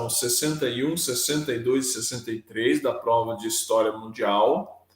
questão 61, 62 e 63 da prova de História Mundial,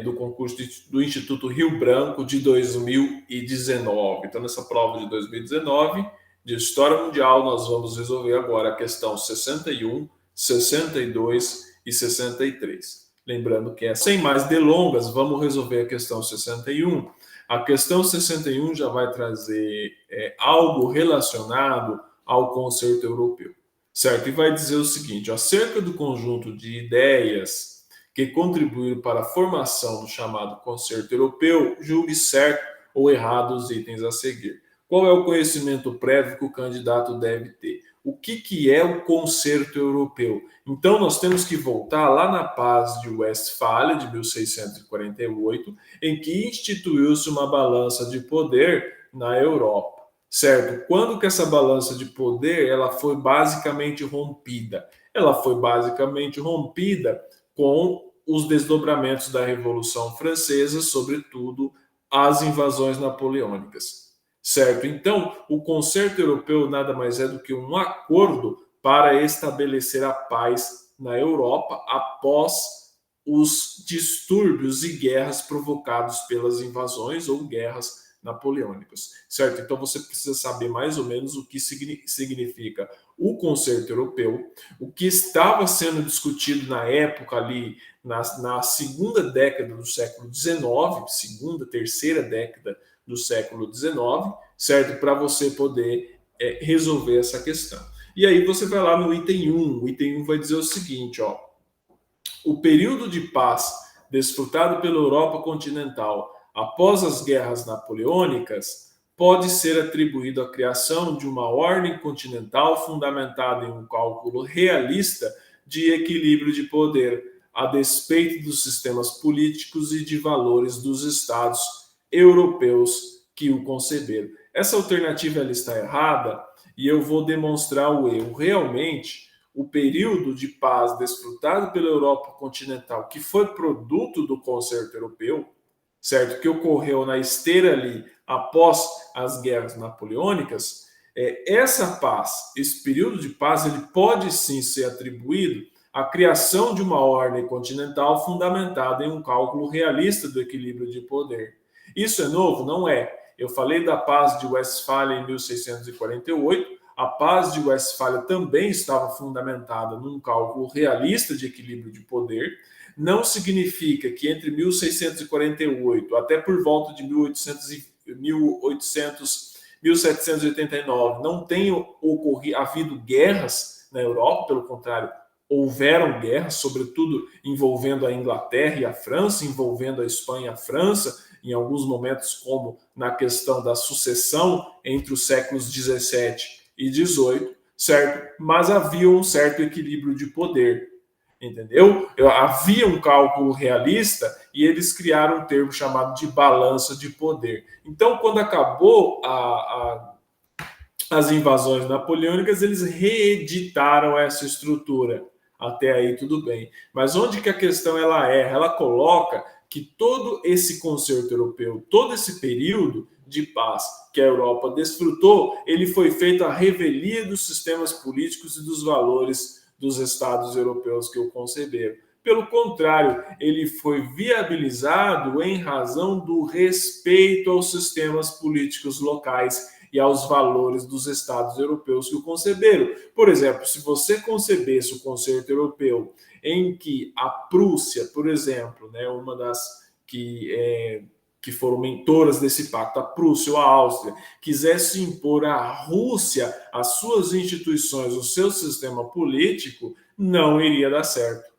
do concurso do Instituto Rio Branco de 2019. Então, nessa prova de 2019, de História Mundial, nós vamos resolver agora a questão 61, 62 e 63. Lembrando que, sem mais delongas, vamos resolver a questão 61. A questão 61 já vai trazer algo relacionado ao concerto europeu, certo? E vai dizer o seguinte: acerca do conjunto de ideias que contribuíram para a formação do chamado concerto europeu, julgue certo ou errado os itens a seguir. Qual é o conhecimento prévio que o candidato deve ter? O que é o concerto europeu? Então, nós temos que voltar lá na Paz de Westfália, de 1648, em que instituiu-se uma balança de poder na Europa, certo? Quando que essa balança de poder ela foi basicamente rompida? Ela foi basicamente rompida com os desdobramentos da Revolução Francesa, sobretudo as invasões napoleônicas, certo? Então, o concerto europeu nada mais é do que um acordo para estabelecer a paz na Europa após os distúrbios e guerras provocados pelas invasões ou guerras napoleônicas, certo? Então você precisa saber mais ou menos o que significa o concerto europeu, o que estava sendo discutido na época ali, na segunda década do século XIX, segunda, terceira década do século XIX, certo? Para você poder resolver essa questão. E aí você vai lá no item 1. O item 1 vai dizer o seguinte, ó: o período de paz desfrutado pela Europa continental após as guerras napoleônicas pode ser atribuído à criação de uma ordem continental fundamentada em um cálculo realista de equilíbrio de poder, a despeito dos sistemas políticos e de valores dos estados europeus que o conceberam. Essa alternativa ela está errada e eu vou demonstrar o erro. Realmente, o período de paz desfrutado pela Europa continental, que foi produto do concerto europeu, certo? Que ocorreu na esteira ali após as guerras napoleônicas, essa paz, esse período de paz, ele pode sim ser atribuído à criação de uma ordem continental fundamentada em um cálculo realista do equilíbrio de poder. Isso é novo? Não é. Eu falei da paz de Westfália em 1648, a paz de Westfália também estava fundamentada num cálculo realista de equilíbrio de poder. Não significa que entre 1648 até por volta de 1789 não tenha havido guerras na Europa, pelo contrário, houveram guerras, sobretudo envolvendo a Inglaterra e a França, envolvendo a Espanha e a França, em alguns momentos, como na questão da sucessão entre os séculos 17 e 18, certo? Mas havia um certo equilíbrio de poder, entendeu? Havia um cálculo realista e eles criaram um termo chamado de balança de poder. Então, quando acabou as invasões napoleônicas, eles reeditaram essa estrutura. Até aí tudo bem. Mas onde que a questão ela erra? Ela coloca que todo esse concerto europeu, todo esse período de paz que a Europa desfrutou, ele foi feito à revelia dos sistemas políticos e dos valores dos estados europeus que o conceberam. Pelo contrário, ele foi viabilizado em razão do respeito aos sistemas políticos locais e aos valores dos estados europeus que o conceberam. Por exemplo, se você concebesse o concerto europeu em que a Prússia, por exemplo, né, uma das que foram mentoras desse pacto, a Prússia ou a Áustria, quisesse impor à Rússia as suas instituições, o seu sistema político, não iria dar certo.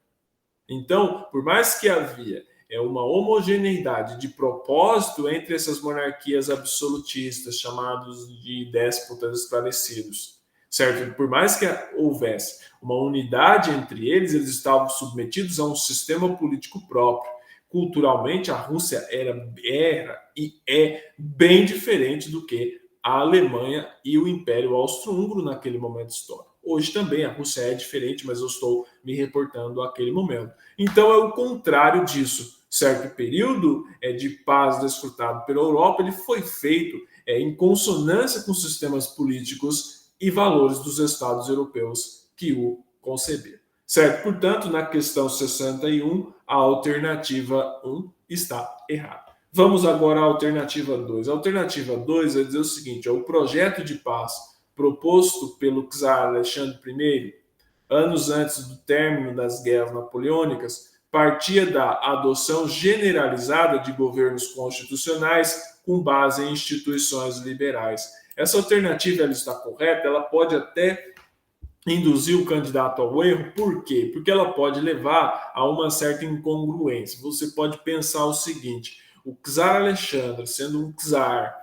Então, por mais que havia uma homogeneidade de propósito entre essas monarquias absolutistas, chamados de déspotas esclarecidos, certo? Por mais que houvesse uma unidade entre eles, eles estavam submetidos a um sistema político próprio. Culturalmente, a Rússia era e é bem diferente do que a Alemanha e o Império Austro-Húngaro naquele momento histórico. Hoje também a Rússia é diferente, mas eu estou me reportando àquele momento. Então é o contrário disso. Certo período de paz desfrutado pela Europa, ele foi feito em consonância com os sistemas políticos e valores dos estados europeus que o conceberam. Certo? Portanto, na questão 61, a alternativa 1 está errada. Vamos agora à alternativa 2. A alternativa 2 vai dizer o seguinte: o projeto de paz proposto pelo czar Alexandre I, anos antes do término das guerras napoleônicas, partia da adoção generalizada de governos constitucionais com base em instituições liberais. Essa alternativa ela está correta, ela pode até induzir o candidato ao erro. Por quê? Porque ela pode levar a uma certa incongruência. Você pode pensar o seguinte: o czar Alexandre, sendo um czar,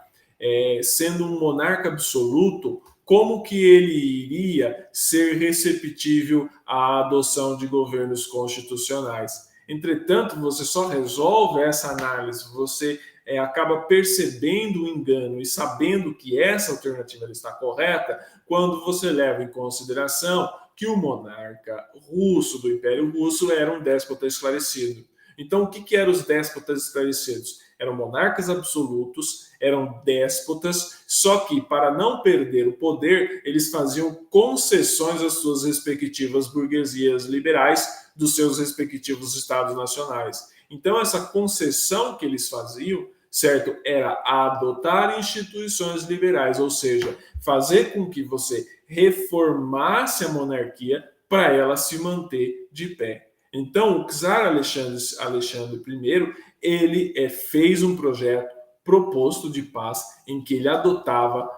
sendo um monarca absoluto, como que ele iria ser receptível à adoção de governos constitucionais? Entretanto, você só resolve essa análise, você acaba percebendo o engano e sabendo que essa alternativa está correta quando você leva em consideração que o monarca russo do Império Russo era um déspota esclarecido. Então, o que eram os déspotas esclarecidos? Eram monarcas absolutos, eram déspotas, só que para não perder o poder, eles faziam concessões às suas respectivas burguesias liberais dos seus respectivos estados nacionais. Então, essa concessão que eles faziam, certo, era adotar instituições liberais, ou seja, fazer com que você reformasse a monarquia para ela se manter de pé. Então, o czar Alexandre I, ele fez um projeto proposto de paz em que ele adotava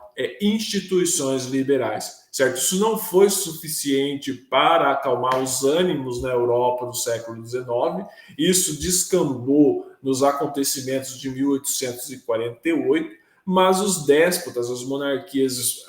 instituições liberais, certo? Isso não foi suficiente para acalmar os ânimos na Europa do século XIX, isso descambou nos acontecimentos de 1848, mas os déspotas, as monarquias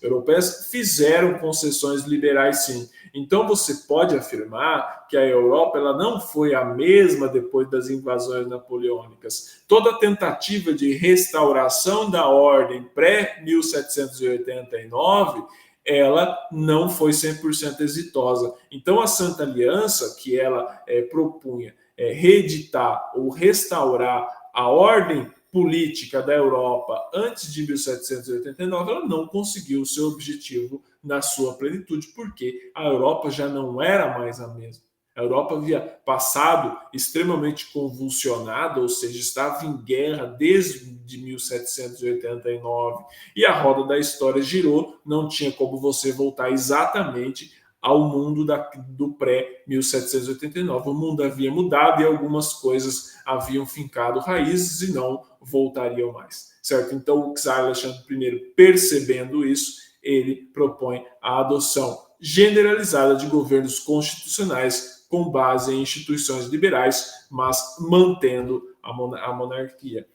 europeias fizeram concessões liberais sim. Então você pode afirmar que a Europa ela não foi a mesma depois das invasões napoleônicas. Toda tentativa de restauração da ordem pré-1789 ela não foi 100% exitosa. Então a Santa Aliança, que ela propunha reeditar ou restaurar a ordem política da Europa antes de 1789, ela não conseguiu o seu objetivo na sua plenitude, porque a Europa já não era mais a mesma. A Europa havia passado extremamente convulsionada, ou seja, estava em guerra desde 1789, e a roda da história girou, não tinha como você voltar exatamente ao mundo do pré-1789. O mundo havia mudado e algumas coisas haviam fincado raízes e não voltariam mais, certo? Então, o czar Alexandre I, percebendo isso, ele propõe a adoção generalizada de governos constitucionais com base em instituições liberais, mas mantendo a monarquia.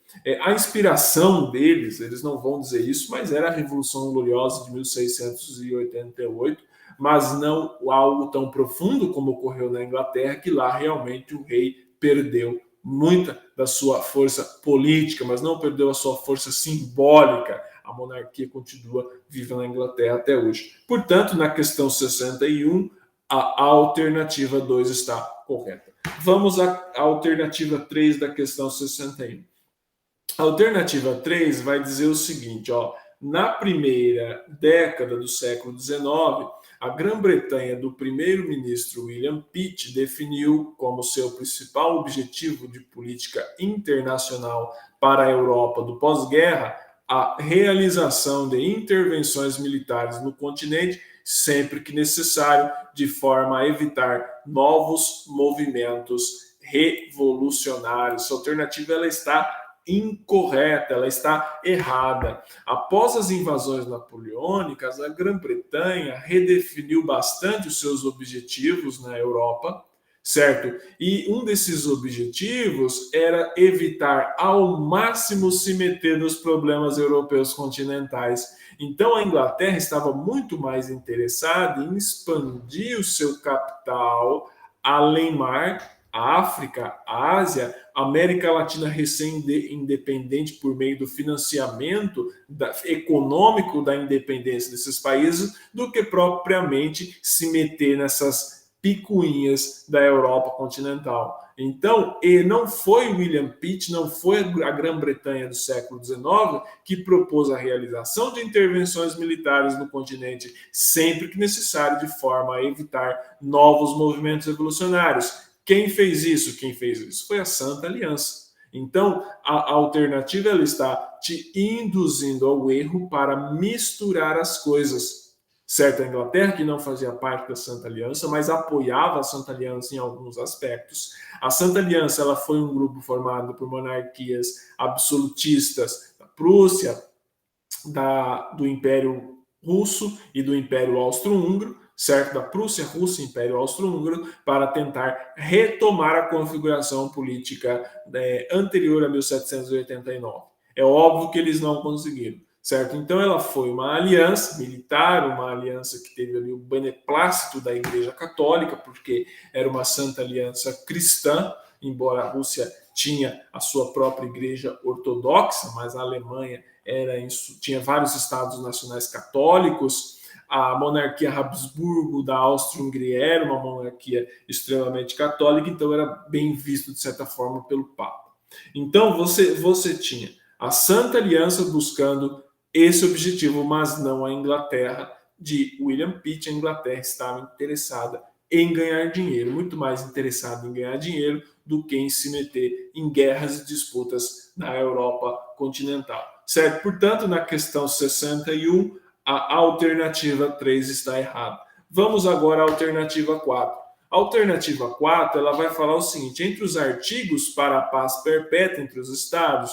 A inspiração deles, eles não vão dizer isso, mas era a Revolução Gloriosa de 1688, mas não algo tão profundo como ocorreu na Inglaterra, que lá realmente o rei perdeu muita da sua força política, mas não perdeu a sua força simbólica. A monarquia continua viva na Inglaterra até hoje. Portanto, na questão 61, a alternativa 2 está correta. Vamos à alternativa 3 da questão 61. A alternativa 3 vai dizer o seguinte, na primeira década do século XIX, a Grã-Bretanha do primeiro-ministro William Pitt definiu como seu principal objetivo de política internacional para a Europa do pós-guerra a realização de intervenções militares no continente sempre que necessário, de forma a evitar novos movimentos revolucionários. Essa alternativa ela está incorreta, ela está errada. Após as invasões napoleônicas, a Grã-Bretanha redefiniu bastante os seus objetivos na Europa, certo? E um desses objetivos era evitar ao máximo se meter nos problemas europeus continentais. Então a Inglaterra estava muito mais interessada em expandir o seu capital além-mar, a África, a Ásia, a América Latina recém-independente por meio do financiamento econômico da independência desses países, do que propriamente se meter nessas picuinhas da Europa continental. Então, e não foi William Pitt, não foi a Grã-Bretanha do século XIX que propôs a realização de intervenções militares no continente sempre que necessário, de forma a evitar novos movimentos revolucionários. Quem fez isso? Quem fez isso foi a Santa Aliança. Então, a alternativa ela está te induzindo ao erro para misturar as coisas. Certo, a Inglaterra, que não fazia parte da Santa Aliança, mas apoiava a Santa Aliança em alguns aspectos. A Santa Aliança ela foi um grupo formado por monarquias absolutistas da Prússia, do Império Russo e do Império Austro-Húngaro, certo? Da Prússia, Rússia e Império Austro-Húngaro, para tentar retomar a configuração política anterior a 1789. É óbvio que eles não conseguiram, certo? Então ela foi uma aliança militar, uma aliança que teve ali o beneplácito da Igreja Católica, porque era uma santa aliança cristã, embora a Rússia tinha a sua própria igreja ortodoxa, mas a Alemanha tinha vários estados nacionais católicos. A monarquia Habsburgo da Áustria-Hungria era uma monarquia extremamente católica, então era bem visto de certa forma pelo Papa. Então você tinha a Santa Aliança buscando esse objetivo, mas não a Inglaterra de William Pitt. A Inglaterra estava interessada em ganhar dinheiro, muito mais interessada em ganhar dinheiro do que em se meter em guerras e disputas na Europa continental, certo? Portanto, na questão 61, a alternativa 3 está errada. Vamos agora à alternativa 4. A alternativa 4 ela vai falar o seguinte: entre os artigos para a paz perpétua entre os Estados,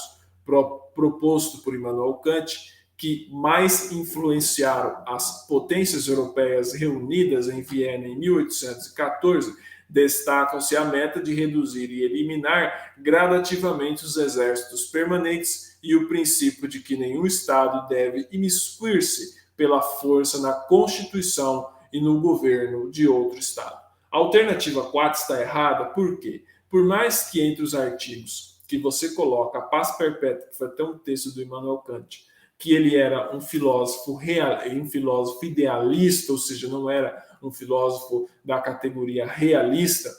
proposto por Immanuel Kant, que mais influenciaram as potências europeias reunidas em Viena em 1814, destacam-se a meta de reduzir e eliminar gradativamente os exércitos permanentes e o princípio de que nenhum Estado deve imiscuir-se pela força na Constituição e no governo de outro Estado. A alternativa 4 está errada, por quê? Por mais que entre os artigos que você coloca a paz perpétua, que foi até um texto do Immanuel Kant, que ele era um filósofo idealista, ou seja, não era um filósofo da categoria realista,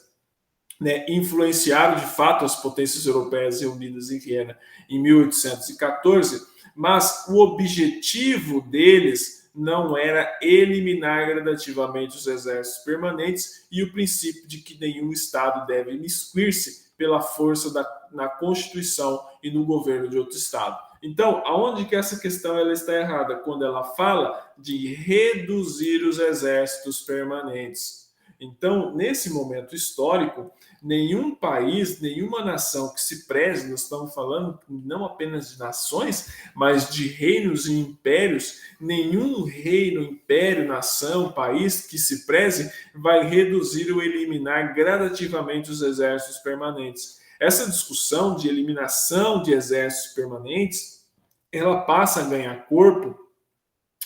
né, influenciaram de fato as potências europeias reunidas em Viena em 1814, mas o objetivo deles não era eliminar gradativamente os exércitos permanentes e o princípio de que nenhum Estado deve imiscuir-se pela força na Constituição e no governo de outro Estado. Então, aonde que essa questão ela está errada? Quando ela fala de reduzir os exércitos permanentes. Então, nesse momento histórico, nenhum país, nenhuma nação que se preze, nós estamos falando não apenas de nações, mas de reinos e impérios, nenhum reino, império, nação, país que se preze vai reduzir ou eliminar gradativamente os exércitos permanentes. Essa discussão de eliminação de exércitos permanentes, ela passa a ganhar corpo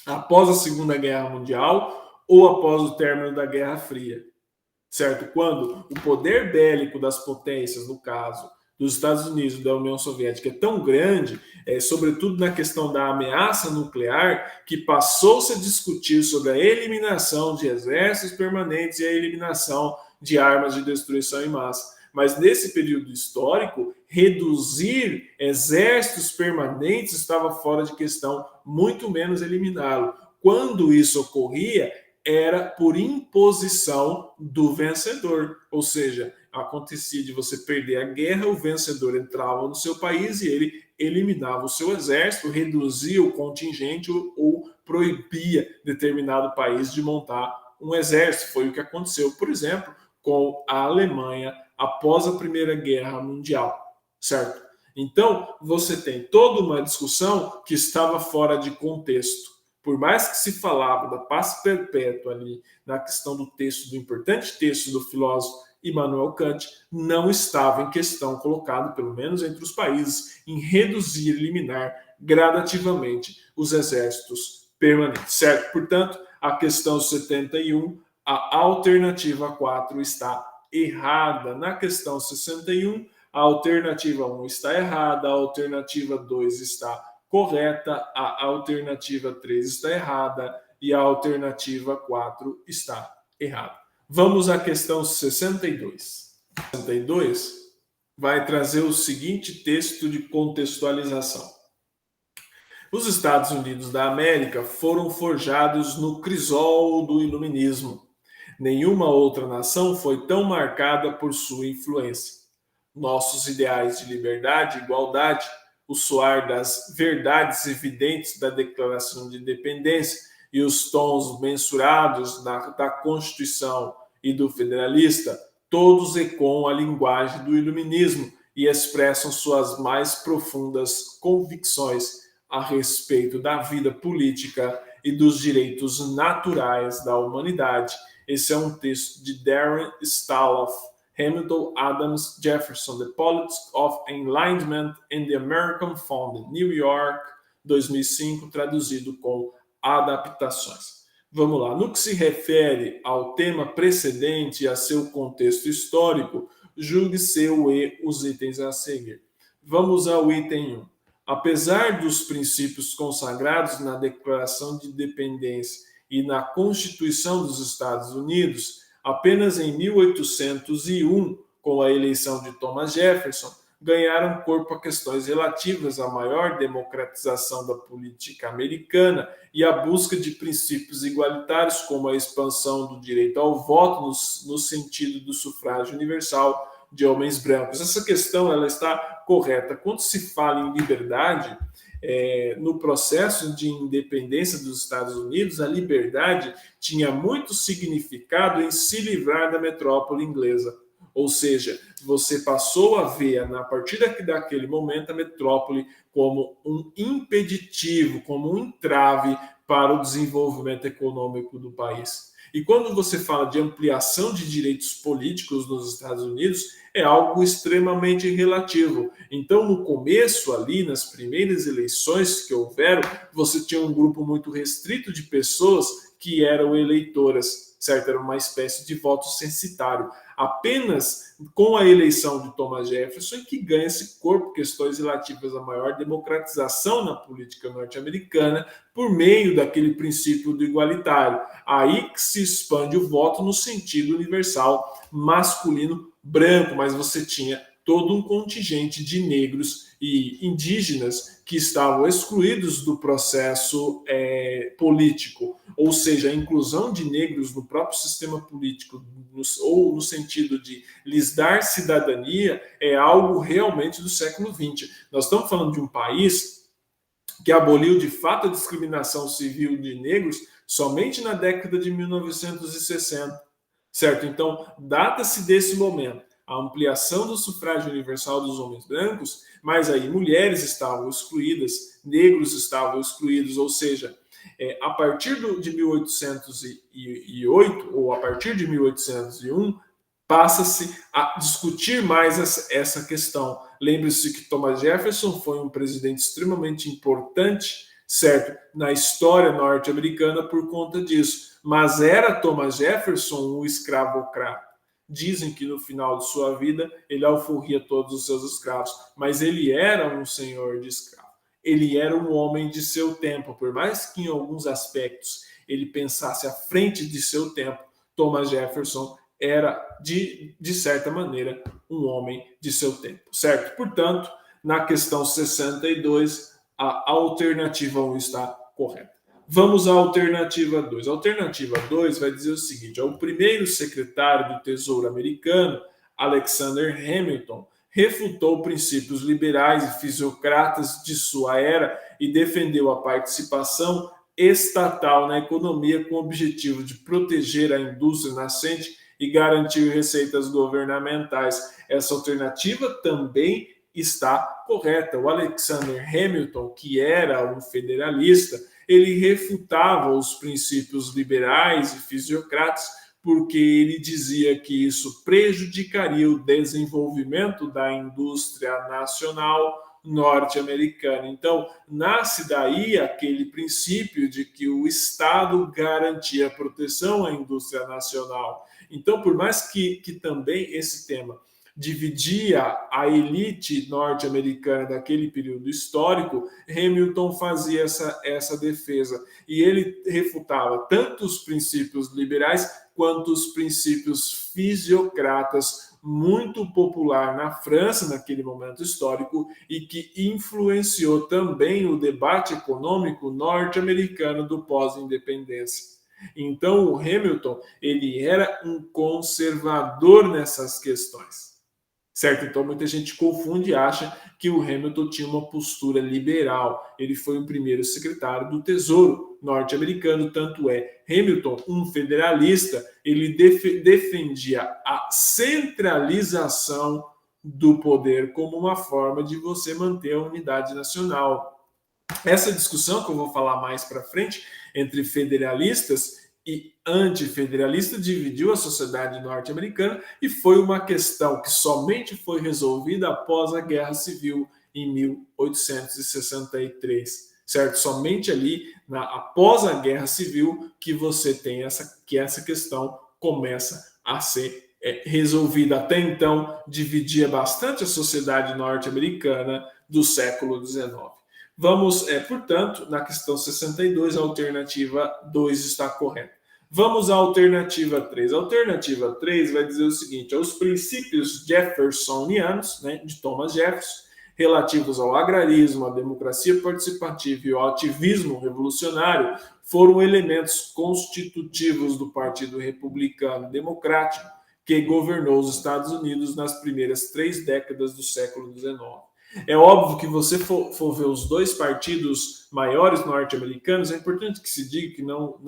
após a Segunda Guerra Mundial ou após o término da Guerra Fria, certo? Quando o poder bélico das potências, no caso dos Estados Unidos e da União Soviética, é tão grande, sobretudo na questão da ameaça nuclear, que passou-se a discutir sobre a eliminação de exércitos permanentes e a eliminação de armas de destruição em massa. Mas nesse período histórico, reduzir exércitos permanentes estava fora de questão, muito menos eliminá-lo. Quando isso ocorria, era por imposição do vencedor, ou seja, acontecia de você perder a guerra, o vencedor entrava no seu país e ele eliminava o seu exército, reduzia o contingente ou proibia determinado país de montar um exército. Foi o que aconteceu, por exemplo, com a Alemanha após a Primeira Guerra Mundial, certo? Então, você tem toda uma discussão que estava fora de contexto. Por mais que se falava da paz perpétua ali na questão do texto, do importante texto do filósofo Immanuel Kant, não estava em questão colocado, pelo menos entre os países, em reduzir, eliminar gradativamente os exércitos permanentes, certo? Portanto, a questão 71, a alternativa 4 está errada. Na questão 61, a alternativa 1 está errada, a alternativa 2 está correta, a alternativa 3 está errada e a alternativa 4 está errada. Vamos à questão 62. 62 vai trazer o seguinte texto de contextualização. Os Estados Unidos da América foram forjados no crisol do iluminismo. Nenhuma outra nação foi tão marcada por sua influência. Nossos ideais de liberdade e igualdade, o soar das verdades evidentes da Declaração de Independência e os tons mensurados da Constituição e do Federalista, todos ecoam a linguagem do iluminismo e expressam suas mais profundas convicções a respeito da vida política e dos direitos naturais da humanidade. Esse é um texto de Darren Staloff, Hamilton Adams Jefferson, The Politics of Enlightenment and the American Founding, New York, 2005, traduzido com adaptações. Vamos lá. No que se refere ao tema precedente e a seu contexto histórico, julgue-se os itens a seguir. Vamos ao item 1. Apesar dos princípios consagrados na Declaração de Independência e na Constituição dos Estados Unidos, apenas em 1801, com a eleição de Thomas Jefferson, ganharam corpo a questões relativas à maior democratização da política americana e à busca de princípios igualitários, como a expansão do direito ao voto no sentido do sufrágio universal de homens brancos. Essa questão ela está correta. Quando se fala em liberdade, no processo de independência dos Estados Unidos, a liberdade tinha muito significado em se livrar da metrópole inglesa. Ou seja, você passou a ver, a partir daquele momento, a metrópole como um impeditivo, como um entrave para o desenvolvimento econômico do país. E quando você fala de ampliação de direitos políticos nos Estados Unidos, é algo extremamente relativo. Então, no começo ali, nas primeiras eleições que houveram, você tinha um grupo muito restrito de pessoas que eram eleitoras, certo? Era uma espécie de voto censitário. Apenas com a eleição de Thomas Jefferson que ganha esse corpo questões relativas à maior democratização na política norte-americana por meio daquele princípio do igualitário. Aí que se expande o voto no sentido universal masculino branco, mas você tinha todo um contingente de negros e indígenas que estavam excluídos do processo político, ou seja, a inclusão de negros no próprio sistema político, ou no sentido de lhes dar cidadania, é algo realmente do século XX. Nós estamos falando de um país que aboliu de fato a discriminação civil de negros somente na década de 1960, certo? Então, data-se desse momento a ampliação do sufrágio universal dos homens brancos, mas aí mulheres estavam excluídas, negros estavam excluídos, ou seja, a partir de 1808 ou a partir de 1801, passa-se a discutir mais essa questão. Lembre-se que Thomas Jefferson foi um presidente extremamente importante, certo, na história norte-americana por conta disso, mas era Thomas Jefferson um escravocrata. Dizem que no final de sua vida ele alforria todos os seus escravos, mas ele era um senhor de escravos. Ele era um homem de seu tempo, por mais que em alguns aspectos ele pensasse à frente de seu tempo, Thomas Jefferson era, de certa maneira, um homem de seu tempo, certo? Portanto, na questão 62, a alternativa 1 está correta. Vamos à alternativa 2. A alternativa 2 vai dizer o seguinte: o primeiro secretário do Tesouro americano, Alexander Hamilton, refutou princípios liberais e fisiocratas de sua era e defendeu a participação estatal na economia com o objetivo de proteger a indústria nascente e garantir receitas governamentais. Essa alternativa também está correta. O Alexander Hamilton, que era um federalista, ele refutava os princípios liberais e fisiocratas porque ele dizia que isso prejudicaria o desenvolvimento da indústria nacional norte-americana. Então, nasce daí aquele princípio de que o Estado garantia proteção à indústria nacional. Então, por mais que também esse tema dividia a elite norte-americana daquele período histórico, Hamilton fazia essa defesa. E ele refutava tanto os princípios liberais quanto os princípios fisiocratas, muito popular na França naquele momento histórico e que influenciou também o debate econômico norte-americano do pós-independência. Então, o Hamilton, ele era um conservador nessas questões, certo? Então, muita gente confunde e acha que o Hamilton tinha uma postura liberal. Ele foi o primeiro secretário do Tesouro norte-americano, tanto é Hamilton, um federalista, ele defendia a centralização do poder como uma forma de você manter a unidade nacional. Essa discussão que eu vou falar mais para frente entre federalistas e antifederalistas dividiu a sociedade norte-americana e foi uma questão que somente foi resolvida após a Guerra Civil em 1863, certo? Somente ali após a Guerra Civil que você tem essa questão começa a ser resolvida. Até então dividia bastante a sociedade norte-americana do século XIX. Vamos, portanto, na questão 62, a alternativa 2 está correta. Vamos à alternativa 3. A alternativa 3 vai dizer o seguinte: os princípios jeffersonianos, né, de Thomas Jefferson, relativos ao agrarismo, à democracia participativa e ao ativismo revolucionário, foram elementos constitutivos do Partido Republicano Democrático que governou os Estados Unidos nas primeiras 3 décadas do século XIX. É óbvio que você for ver os 2 partidos maiores norte-americanos, é importante que se diga que não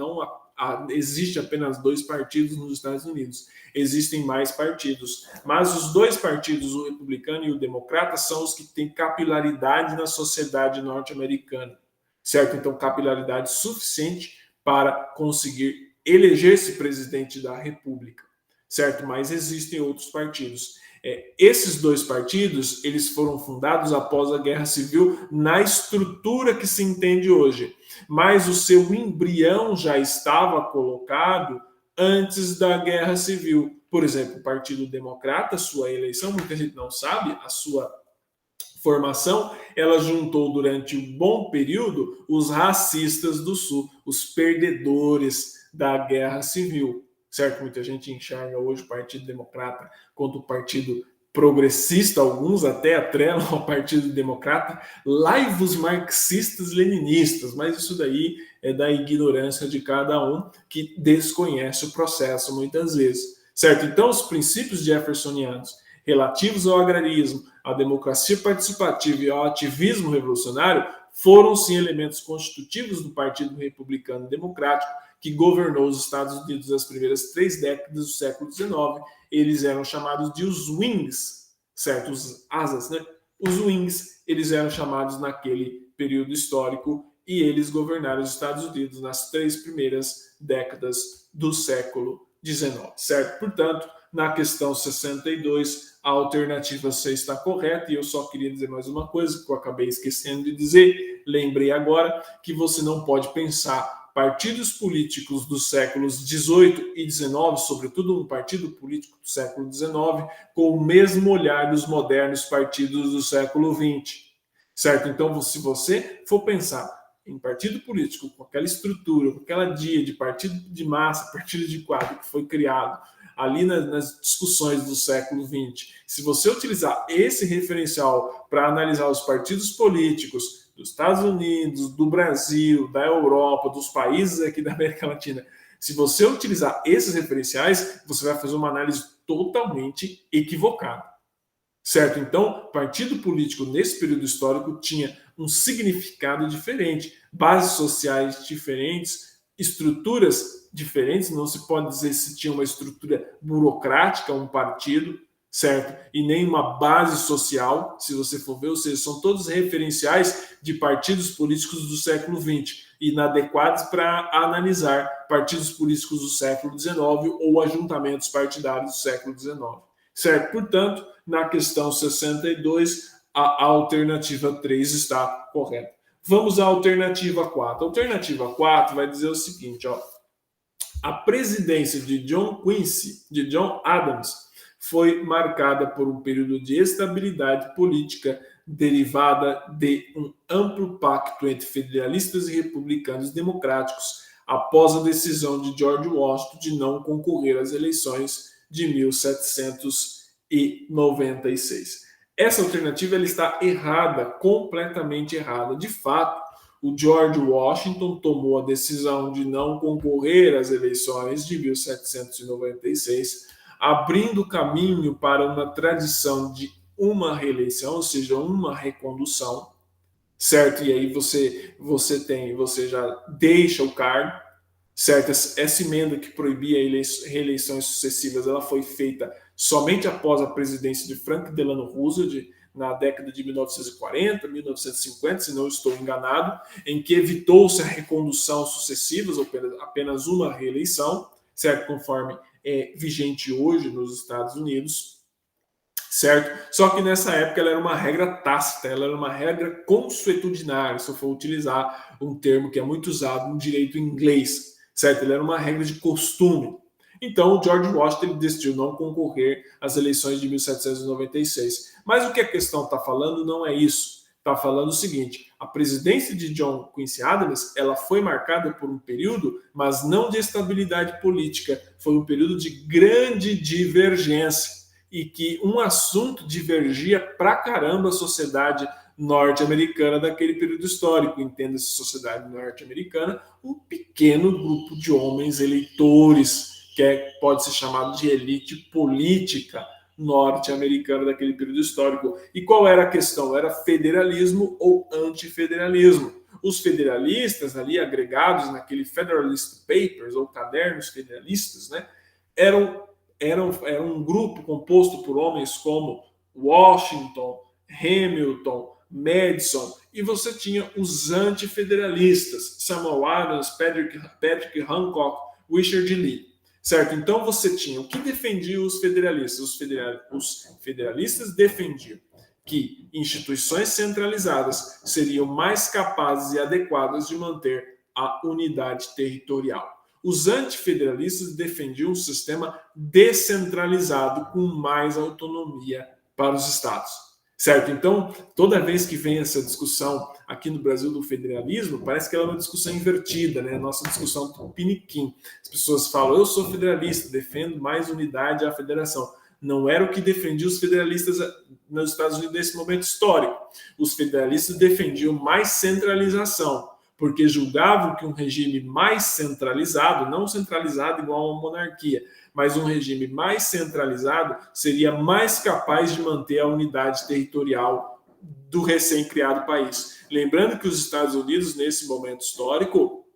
existe apenas 2 partidos nos Estados Unidos. Existem mais partidos. Mas os 2 partidos, o republicano e o democrata, são os que têm capilaridade na sociedade norte-americana, certo? Então, capilaridade suficiente para conseguir eleger-se presidente da república, certo? Mas existem outros partidos. Esses 2 partidos, eles foram fundados após a Guerra Civil na estrutura que se entende hoje, mas o seu embrião já estava colocado antes da Guerra Civil. Por exemplo, o Partido Democrata, sua eleição, muita gente não sabe, a sua formação, ela juntou durante um bom período os racistas do Sul, os perdedores da Guerra Civil. Certo? Muita gente enxerga hoje o Partido Democrata contra o Partido Progressista, alguns até atrelam ao Partido Democrata laivos marxistas-leninistas, mas isso daí é da ignorância de cada um que desconhece o processo muitas vezes, certo? Então, os princípios jeffersonianos relativos ao agrarismo, à democracia participativa e ao ativismo revolucionário foram, sim, elementos constitutivos do Partido Republicano Democrático, que governou os Estados Unidos nas primeiras 3 décadas do século XIX. Eles eram chamados de os Wings, certo? Os asas, né? Os Wings, eles eram chamados naquele período histórico e eles governaram os Estados Unidos nas 3 primeiras décadas do século XIX, certo? Portanto, na questão 62, a alternativa C está correta, e eu só queria dizer mais uma coisa que eu acabei esquecendo de dizer, lembrei agora, que você não pode pensar partidos políticos dos séculos XVIII e XIX, sobretudo um partido político do século XIX, com o mesmo olhar dos modernos partidos do século XX, certo? Então, se você for pensar em partido político com aquela estrutura, com aquela dia de partido de massa, partido de quadro que foi criado ali nas discussões do século XX, se você utilizar esse referencial para analisar os partidos políticos dos Estados Unidos, do Brasil, da Europa, dos países aqui da América Latina, se você utilizar esses referenciais, você vai fazer uma análise totalmente equivocada, certo? Então, partido político nesse período histórico tinha um significado diferente, bases sociais diferentes, estruturas diferentes, não se pode dizer se tinha uma estrutura burocrática, um partido, certo? E nem uma base social, se você for ver, ou seja, são todos referenciais de partidos políticos do século XX, inadequados para analisar partidos políticos do século XIX ou ajuntamentos partidários do século XIX, certo? Portanto, na questão 62, a alternativa 3 está correta. Vamos à alternativa 4. A alternativa 4 vai dizer o seguinte, ó: a presidência de John Adams foi marcada por um período de estabilidade política derivada de um amplo pacto entre federalistas e republicanos democráticos após a decisão de George Washington de não concorrer às eleições de 1796. Essa alternativa ela está errada, completamente errada. De fato, o George Washington tomou a decisão de não concorrer às eleições de 1796, abrindo caminho para uma tradição de uma reeleição, ou seja, uma recondução, certo? E aí você já deixa o cargo, certo? Essa emenda que proibia reeleições sucessivas, ela foi feita somente após a presidência de Franklin Delano Roosevelt, na década de 1940, 1950, se não estou enganado, em que evitou-se a recondução sucessivas, ou apenas uma reeleição, certo? Conforme é vigente hoje nos Estados Unidos, certo? Só que nessa época ela era uma regra tácita, ela era uma regra consuetudinária, se eu for utilizar um termo que é muito usado no direito inglês, certo? Ela era uma regra de costume. Então, o George Washington ele decidiu não concorrer às eleições de 1796. Mas o que a questão está falando não é isso. Está falando o seguinte: a presidência de John Quincy Adams ela foi marcada por um período, mas não de estabilidade política, foi um período de grande divergência e que um assunto divergia pra caramba a sociedade norte-americana daquele período histórico. Entenda-se sociedade norte-americana, um pequeno grupo de homens eleitores, pode ser chamado de elite política norte-americana daquele período histórico. E qual era a questão? Era federalismo ou antifederalismo. Os federalistas ali agregados naquele Federalist Papers ou cadernos federalistas, né, era um grupo composto por homens como Washington, Hamilton, Madison, e você tinha os antifederalistas, Samuel Adams, Patrick Hancock, Richard Lee. Certo? Então você tinha o que defendia os federalistas. Os federalistas defendiam que instituições centralizadas seriam mais capazes e adequadas de manter a unidade territorial. Os antifederalistas defendiam um sistema descentralizado com mais autonomia para os estados. Certo? Então, toda vez que vem essa discussão aqui no Brasil do federalismo, parece que ela é uma discussão invertida, né? Nossa discussão tupiniquim. As pessoas falam, eu sou federalista, defendo mais unidade à federação. Não era o que defendiam os federalistas nos Estados Unidos nesse momento histórico. Os federalistas defendiam mais centralização, porque julgavam que um regime mais centralizado, não centralizado igual a uma monarquia, mas um regime mais centralizado seria mais capaz de manter a unidade territorial do recém-criado país. Lembrando que os Estados Unidos, nesse momento histórico,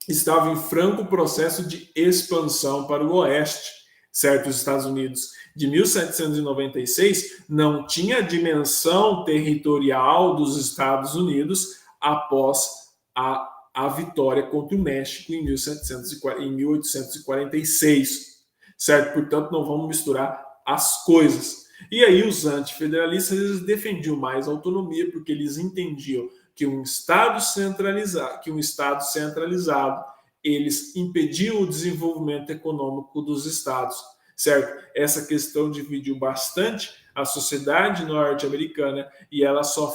estavam em franco processo de expansão para o oeste, certo? Os Estados Unidos de 1796 não tinha a dimensão territorial dos Estados Unidos após a vitória contra o México em 1846. Certo? Portanto, não vamos misturar as coisas. E aí os antifederalistas eles defendiam mais autonomia porque eles entendiam que um Estado centralizado, eles impediam o desenvolvimento econômico dos Estados. Certo? Essa questão dividiu bastante a sociedade norte-americana e ela só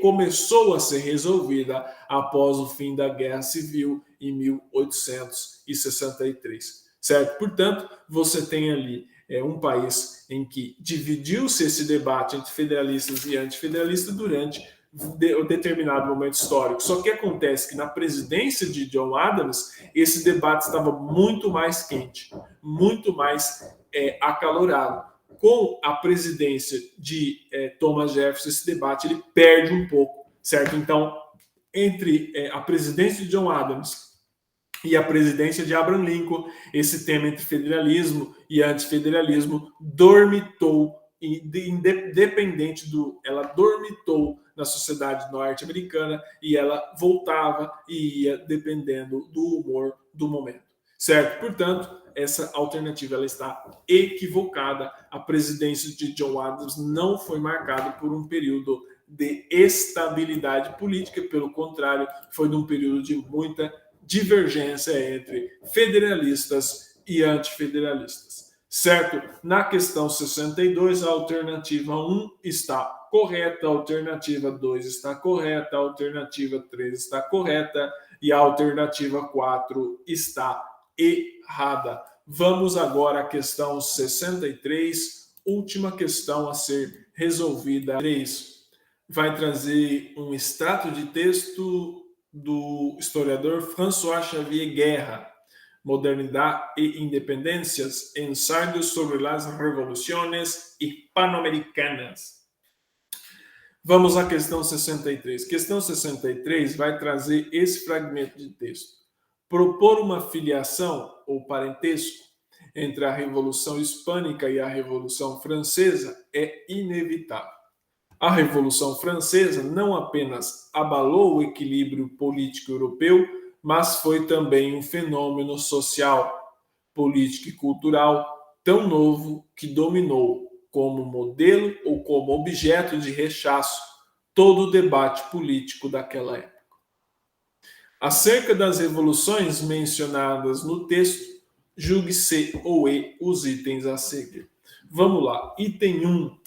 começou a ser resolvida após o fim da Guerra Civil em 1863. Certo? Portanto, você tem ali um país em que dividiu-se esse debate entre federalistas e antifederalistas durante um determinado momento histórico. Só que acontece que na presidência de John Adams, esse debate estava muito mais quente, muito mais acalorado. Com a presidência de Thomas Jefferson, esse debate ele perde um pouco, certo? Então, entre a presidência de John Adams e a presidência de Abraham Lincoln, esse tema entre federalismo e antifederalismo dormitou, ela dormitou na sociedade norte-americana e ela voltava e ia dependendo do humor do momento, certo? Portanto, essa alternativa ela está equivocada. A presidência de John Adams não foi marcada por um período de estabilidade política, pelo contrário, foi num período de muita divergência entre federalistas e antifederalistas. certo? Na questão 62, a alternativa 1 está correta, a alternativa 2 está correta, a alternativa 3 está correta e a alternativa 4 está errada. Vamos agora à questão 63, última questão a ser resolvida. 3 vai trazer um extrato de texto do historiador François Xavier Guerra, Modernidade e Independências, ensaios sobre as revoluções hispano-americanas. Vamos à questão 63. Questão 63 vai trazer esse fragmento de texto. Propor uma filiação ou parentesco entre a Revolução Hispânica e a Revolução Francesa é inevitável. A Revolução Francesa não apenas abalou o equilíbrio político europeu, mas foi também um fenômeno social, político e cultural tão novo que dominou como modelo ou como objeto de rechaço todo o debate político daquela época. Acerca das revoluções mencionadas no texto, julgue C ou E os itens a seguir. Vamos lá. Item 1.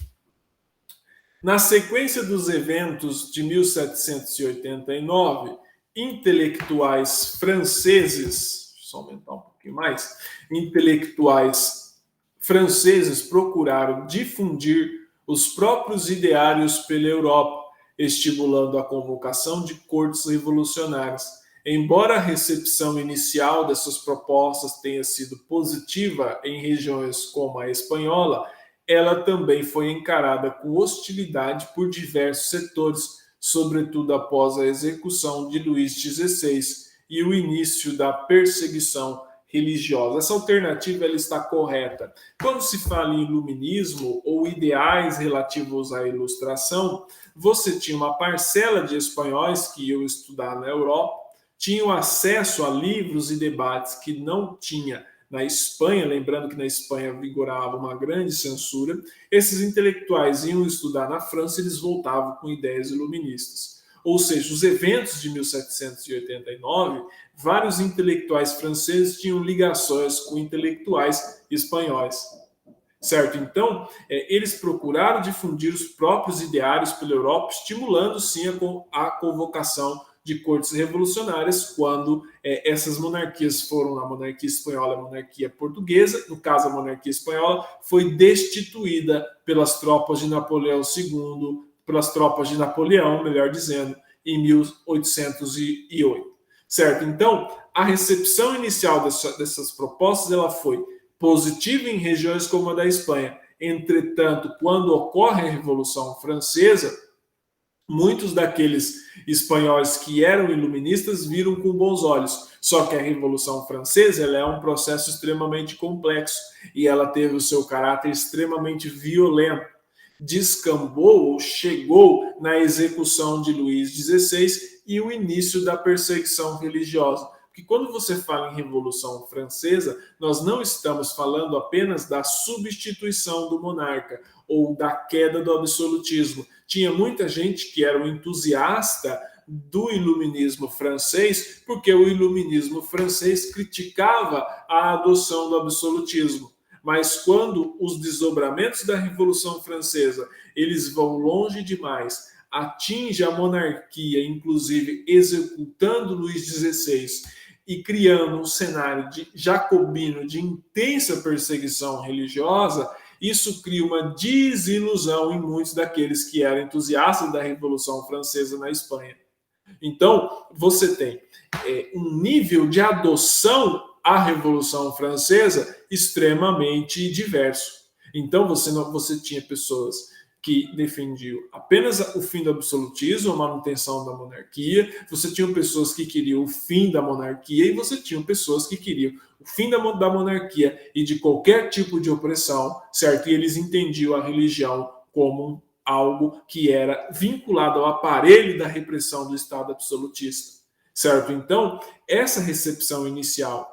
Na sequência dos eventos de 1789, intelectuais franceses, deixa eu aumentar um pouquinho mais, intelectuais franceses procuraram difundir os próprios ideários pela Europa, estimulando a convocação de cortes revolucionárias. Embora a recepção inicial dessas propostas tenha sido positiva em regiões como a espanhola, ela também foi encarada com hostilidade por diversos setores, sobretudo após a execução de Luís XVI e o início da perseguição religiosa. Essa alternativa ela está correta. Quando se fala em iluminismo ou ideais relativos à ilustração, você tinha uma parcela de espanhóis que iam estudar na Europa, tinham acesso a livros e debates que não tinha na Espanha, lembrando que na Espanha vigorava uma grande censura. Esses intelectuais iam estudar na França e eles voltavam com ideias iluministas. Ou seja, os eventos de 1789, vários intelectuais franceses tinham ligações com intelectuais espanhóis. Certo? Então, eles procuraram difundir os próprios ideários pela Europa, estimulando, sim, a convocação de cortes revolucionárias quando essas monarquias foram a monarquia espanhola e a monarquia portuguesa. No caso, a monarquia espanhola foi destituída pelas tropas de Napoleão II, pelas tropas de Napoleão, melhor dizendo, em 1808. Certo? Então, a recepção inicial dessas propostas ela foi positiva em regiões como a da Espanha. Entretanto, quando ocorre a Revolução Francesa, muitos daqueles espanhóis que eram iluministas viram com bons olhos. Só que a Revolução Francesa ela é um processo extremamente complexo e ela teve o seu caráter extremamente violento. Descambou ou chegou na execução de Luís XVI e o início da perseguição religiosa. Porque quando você fala em Revolução Francesa, nós não estamos falando apenas da substituição do monarca ou da queda do absolutismo. Tinha muita gente que era um entusiasta do iluminismo francês, porque o iluminismo francês criticava a adoção do absolutismo. Mas quando os desdobramentos da Revolução Francesa eles vão longe demais, atinge a monarquia, inclusive executando Luís XVI e criando um cenário de jacobino de intensa perseguição religiosa, isso cria uma desilusão em muitos daqueles que eram entusiastas da Revolução Francesa na Espanha. Então, você tem um nível de adoção à Revolução Francesa extremamente diverso. Então, você tinha pessoas que defendiam apenas o fim do absolutismo, a manutenção da monarquia, você tinha pessoas que queriam o fim da monarquia e você tinha pessoas que queriam o fim da monarquia e de qualquer tipo de opressão, certo? E eles entendiam a religião como algo que era vinculado ao aparelho da repressão do Estado absolutista, certo? Então, essa recepção inicial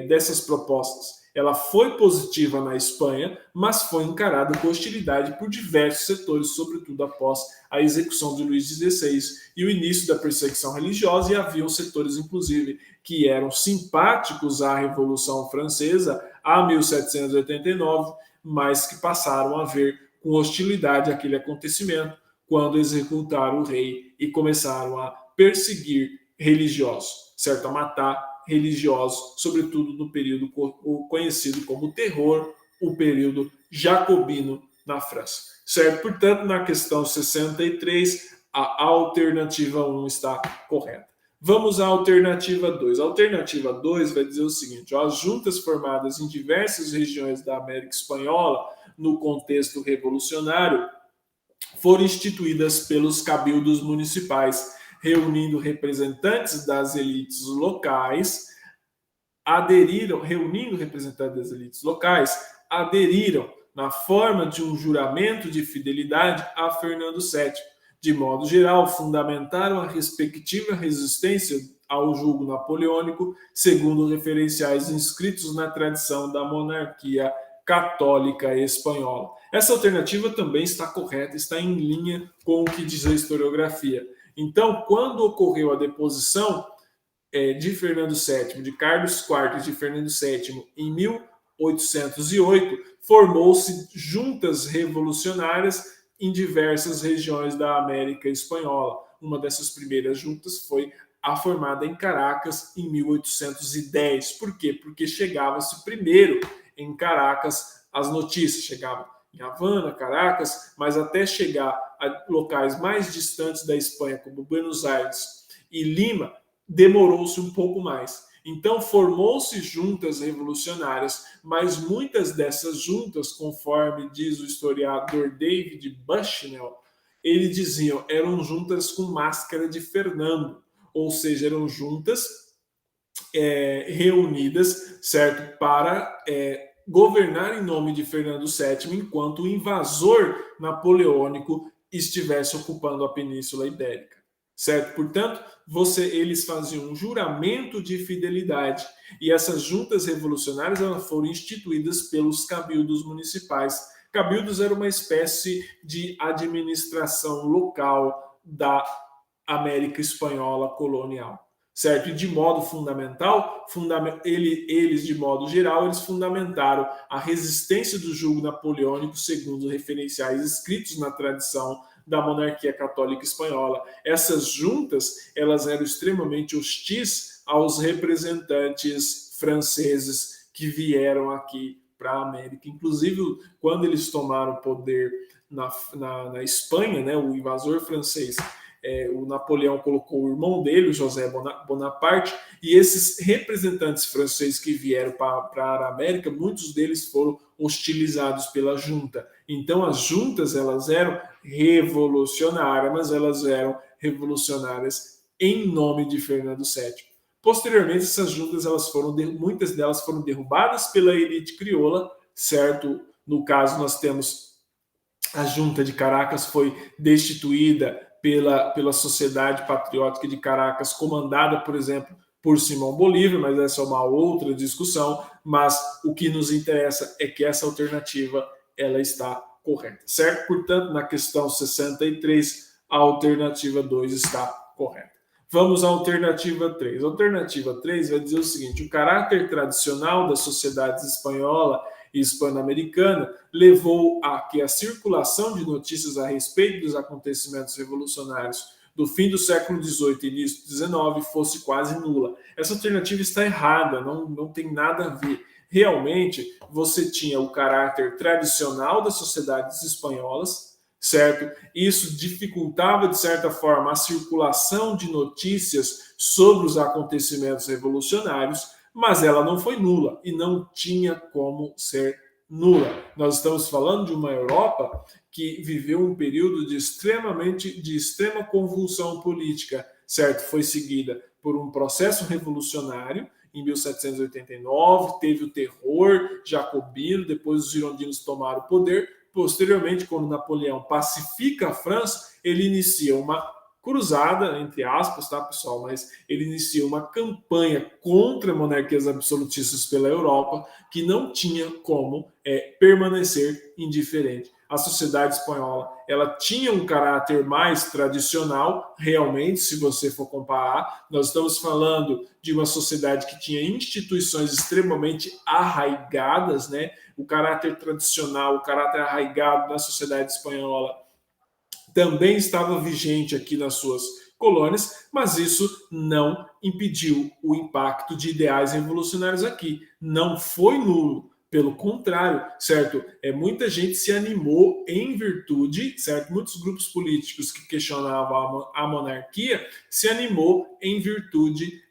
dessas propostas, Ela foi positiva na Espanha, mas foi encarada com hostilidade por diversos setores, sobretudo após a execução de Luís XVI e o início da perseguição religiosa, e haviam setores, inclusive, que eram simpáticos à Revolução Francesa, a 1789, mas que passaram a ver com hostilidade aquele acontecimento quando executaram o rei e começaram a perseguir religiosos, certo? A matar religiosos, sobretudo no período conhecido como terror, o período jacobino na França, certo? Portanto, na questão 63, a alternativa 1 está correta. Vamos à alternativa 2. A alternativa 2 vai dizer o seguinte: ó, as juntas formadas em diversas regiões da América Espanhola no contexto revolucionário foram instituídas pelos cabildos municipais, reunindo representantes das elites locais, aderiram na forma de um juramento de fidelidade a Fernando VII. De modo geral, fundamentaram a respectiva resistência ao jugo napoleônico, segundo referenciais inscritos na tradição da monarquia católica espanhola. Essa alternativa também está correta, está em linha com o que diz a historiografia. Então, quando ocorreu a deposição de Fernando VII, de Carlos IV e de Fernando VII, em 1808, formou-se juntas revolucionárias em diversas regiões da América Espanhola. Uma dessas primeiras juntas foi a formada em Caracas em 1810. Por quê? Porque chegava-se primeiro em Caracas as notícias, chegavam em Havana, Caracas, mas até chegar a locais mais distantes da Espanha, como Buenos Aires e Lima, demorou-se um pouco mais. Então formou-se juntas revolucionárias, mas muitas dessas juntas, conforme diz o historiador David Bushnell, ele diziam, eram juntas com máscara de Fernando, ou seja, eram juntas reunidas, certo, para governar em nome de Fernando VII, enquanto o invasor napoleônico estivesse ocupando a Península Ibérica, certo? Portanto, eles faziam um juramento de fidelidade, e essas juntas revolucionárias elas foram instituídas pelos cabildos municipais. Cabildos era uma espécie de administração local da América Espanhola colonial, certo? E de modo fundamental, eles de modo geral, eles fundamentaram a resistência do jugo napoleônico segundo referenciais escritos na tradição da monarquia católica espanhola. Essas juntas, elas eram extremamente hostis aos representantes franceses que vieram aqui para a América. Inclusive, quando eles tomaram o poder na Espanha, né, o invasor francês, o Napoleão colocou o irmão dele, o José Bonaparte, e esses representantes franceses que vieram para a América, muitos deles foram hostilizados pela junta. Então, as juntas, elas eram revolucionárias, mas elas eram revolucionárias em nome de Fernando VII. Posteriormente, essas juntas, muitas delas foram derrubadas pela elite crioula, certo? No caso, nós temos a junta de Caracas foi destituída pela Sociedade Patriótica de Caracas, comandada, por exemplo, por Simão Bolívar, mas essa é uma outra discussão. Mas o que nos interessa é que essa alternativa ela está correta, certo? Portanto, na questão 63, a alternativa 2 está correta. Vamos à alternativa 3. A alternativa 3 vai dizer o seguinte: o caráter tradicional das sociedades espanhola e hispano-americana levou a que a circulação de notícias a respeito dos acontecimentos revolucionários do fim do século XVIII e início do XIX fosse quase nula. Essa alternativa está errada, não tem nada a ver. Realmente, você tinha o caráter tradicional das sociedades espanholas, certo? Isso dificultava, de certa forma, a circulação de notícias sobre os acontecimentos revolucionários, mas ela não foi nula e não tinha como ser nula. Nós estamos falando de uma Europa que viveu um período de extrema convulsão política, certo? Foi seguida por um processo revolucionário em 1789, teve o terror jacobino, depois os girondinos tomaram o poder. Posteriormente, quando Napoleão pacifica a França, ele inicia uma cruzada, entre aspas, tá, pessoal? Mas ele iniciou uma campanha contra monarquias absolutistas pela Europa que não tinha como permanecer indiferente. A sociedade espanhola, ela tinha um caráter mais tradicional, realmente, se você for comparar. Nós estamos falando de uma sociedade que tinha instituições extremamente arraigadas, né? O caráter tradicional, o caráter arraigado na sociedade espanhola também estava vigente aqui nas suas colônias, mas isso não impediu o impacto de ideais revolucionários aqui. Não foi nulo. Pelo contrário, certo? Muita gente se animou em virtude, certo? Muitos grupos políticos que questionavam a monarquia se animou em virtude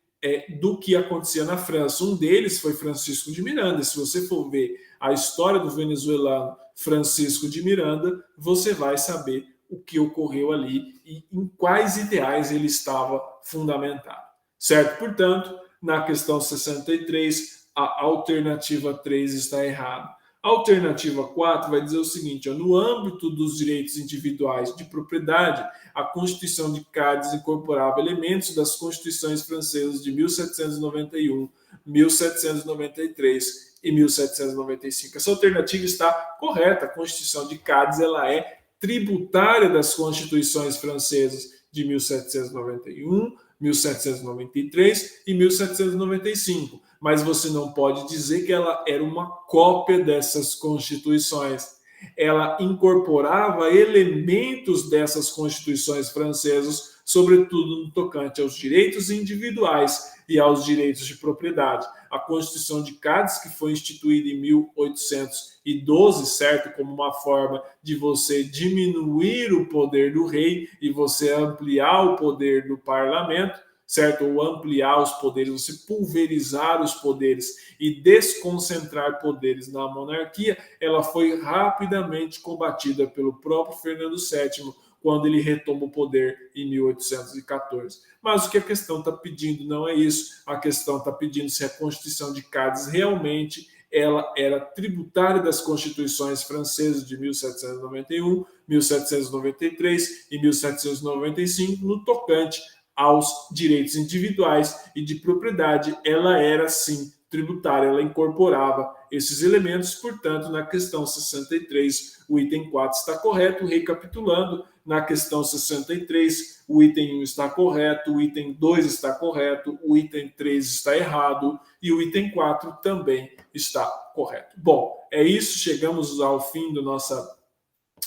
do que acontecia na França. Um deles foi Francisco de Miranda. Se você for ver a história do venezuelano Francisco de Miranda, você vai saber o que ocorreu ali e em quais ideais ele estava fundamentado. Certo? Portanto, na questão 63, a alternativa 3 está errada. A alternativa 4 vai dizer o seguinte: no âmbito dos direitos individuais de propriedade, a Constituição de Cádiz incorporava elementos das Constituições francesas de 1791, 1793 e 1795. Essa alternativa está correta. A Constituição de Cádiz ela é tributária das Constituições francesas de 1791, 1793 e 1795. Mas você não pode dizer que ela era uma cópia dessas constituições. Ela incorporava elementos dessas constituições francesas, sobretudo no tocante aos direitos individuais e aos direitos de propriedade. A Constituição de Cádiz, que foi instituída em 1812, certo, como uma forma de você diminuir o poder do rei e você ampliar o poder do parlamento, certo? Ou ampliar os poderes, você pulverizar os poderes e desconcentrar poderes na monarquia, ela foi rapidamente combatida pelo próprio Fernando VII, quando ele retoma o poder em 1814. Mas o que a questão está pedindo não é isso. A questão está pedindo se a Constituição de Cádiz realmente ela era tributária das constituições francesas de 1791, 1793 e 1795 no tocante aos direitos individuais e de propriedade. Ela era, sim, tributária, ela incorporava esses elementos, portanto, na questão 63, o item 4 está correto. Recapitulando, na questão 63, o item 1 está correto, o item 2 está correto, o item 3 está errado e o item 4 também está correto. Bom, é isso, chegamos ao fim da nossa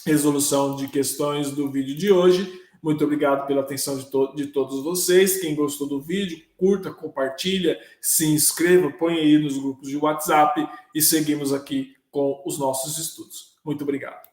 resolução de questões do vídeo de hoje. Muito obrigado pela atenção de todos vocês. Quem gostou do vídeo, curta, compartilha, se inscreva, põe aí nos grupos de WhatsApp e seguimos aqui com os nossos estudos. Muito obrigado.